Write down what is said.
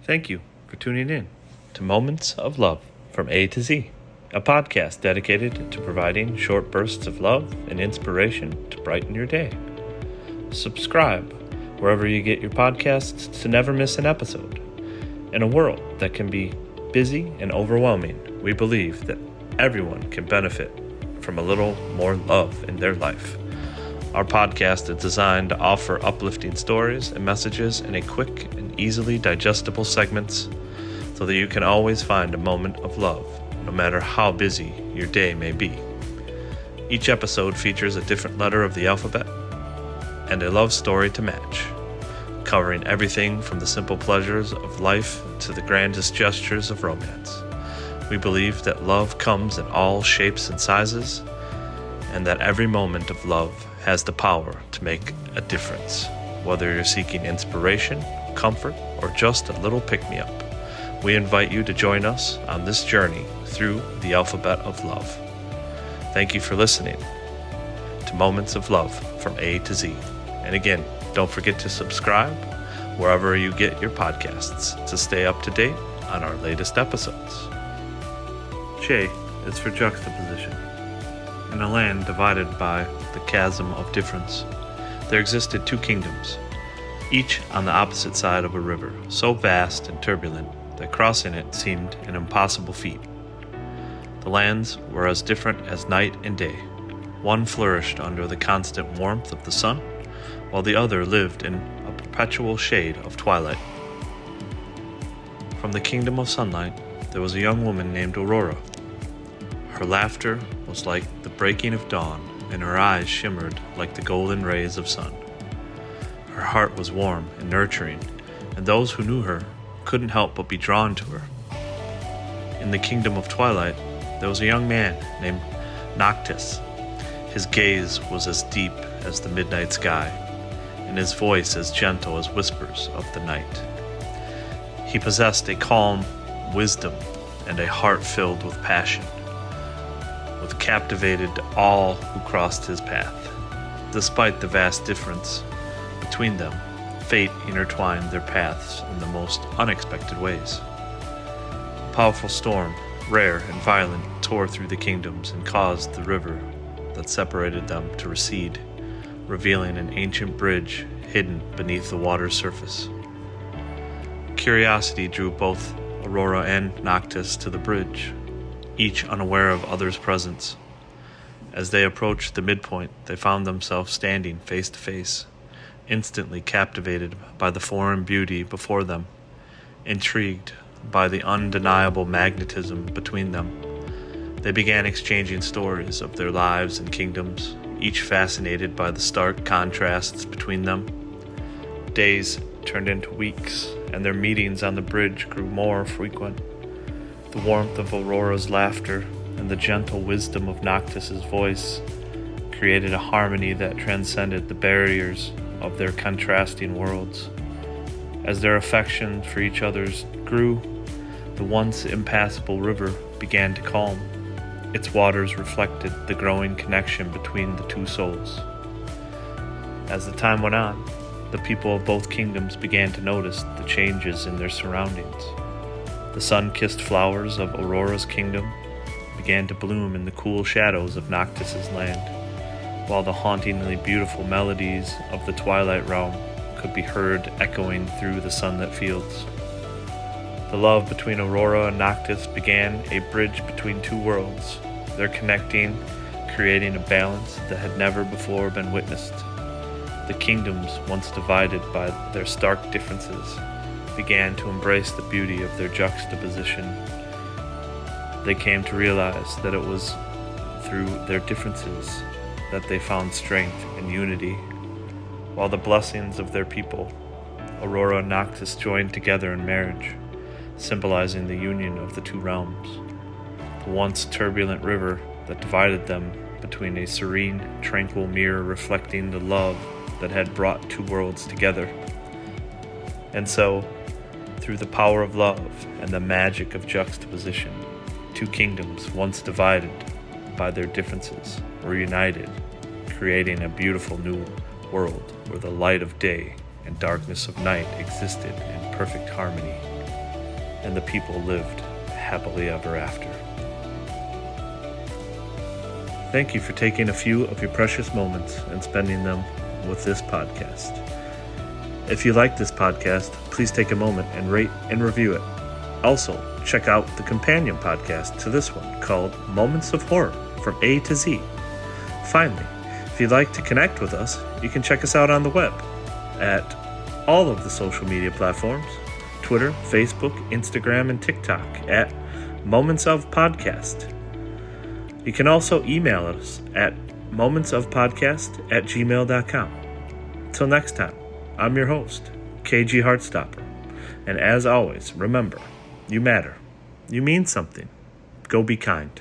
Thank you for tuning in to Moments of Love from A to Z, a podcast dedicated to providing short bursts of love and inspiration to brighten your day. Subscribe wherever you get your podcasts to never miss an episode. In a world that can be busy and overwhelming, we believe that everyone can benefit from a little more love in their life. Our podcast is designed to offer uplifting stories and messages in a quick and easily digestible segments so that you can always find a moment of love, no matter how busy your day may be. Each episode features a different letter of the alphabet and a love story to match, covering everything from the simple pleasures of life to the grandest gestures of romance. We believe that love comes in all shapes and sizes, and that every moment of love has the power to make a difference. Whether you're seeking inspiration, comfort, or just a little pick-me-up, we invite you to join us on this journey through the alphabet of love. Thank you for listening to Moments of Love from A to Z. And again, don't forget to subscribe wherever you get your podcasts to stay up to date on our latest episodes. J is for juxtaposition. In a land divided by the chasm of difference, there existed two kingdoms, each on the opposite side of a river, so vast and turbulent that crossing it seemed an impossible feat. The lands were as different as night and day. One flourished under the constant warmth of the sun, while the other lived in a perpetual shade of twilight. From the kingdom of sunlight, there was a young woman named Aurora. Her laughter was like the breaking of dawn, and her eyes shimmered like the golden rays of sun. Her heart was warm and nurturing, and those who knew her couldn't help but be drawn to her. In the kingdom of twilight, there was a young man named Noctis. His gaze was as deep as the midnight sky, and his voice as gentle as whispers of the night. He possessed a calm wisdom and a heart filled with passion, which captivated all who crossed his path. Despite the vast difference between them, fate intertwined their paths in the most unexpected ways. A powerful storm, rare and violent, tore through the kingdoms and caused the river that separated them to recede, revealing an ancient bridge hidden beneath the water's surface. Curiosity drew both Aurora and Noctis to the bridge, each unaware of others' presence. As they approached the midpoint, they found themselves standing face to face, instantly captivated by the foreign beauty before them, intrigued by the undeniable magnetism between them. They began exchanging stories of their lives and kingdoms, each fascinated by the stark contrasts between them. Days turned into weeks, and their meetings on the bridge grew more frequent. The warmth of Aurora's laughter and the gentle wisdom of Noctis's voice created a harmony that transcended the barriers of their contrasting worlds. As their affection for each other grew, the once impassable river began to calm. Its waters reflected the growing connection between the two souls. As the time went on, the people of both kingdoms began to notice the changes in their surroundings. The sun-kissed flowers of Aurora's kingdom began to bloom in the cool shadows of Noctis's land, while the hauntingly beautiful melodies of the twilight realm could be heard echoing through the sunlit fields. The love between Aurora and Noctis began a bridge between two worlds, their connecting, creating a balance that had never before been witnessed. The kingdoms, once divided by their stark differences, began to embrace the beauty of their juxtaposition. They came to realize that it was through their differences that they found strength and unity. While the blessings of their people, Aurora and Noctis joined together in marriage, symbolizing the union of the two realms. The once turbulent river that divided them between a serene, tranquil mirror reflecting the love that had brought two worlds together. And so, through the power of love and the magic of juxtaposition, two kingdoms once divided by their differences were united, creating a beautiful new world where the light of day and darkness of night existed in perfect harmony. and the people lived happily ever after. Thank you for taking a few of your precious moments and spending them with this podcast. If you like this podcast, please take a moment and rate and review it. Also, check out the companion podcast to this one called Moments of Horror from A to Z. Finally, if you'd like to connect with us, you can check us out on the web at all of the social media platforms, Twitter, Facebook, Instagram, and TikTok at Moments of Podcast. You can also email us at momentsofpodcast@gmail.com. Till next time, I'm your host, KG Heartstopper. And as always, remember, you matter. You mean something. Go be kind.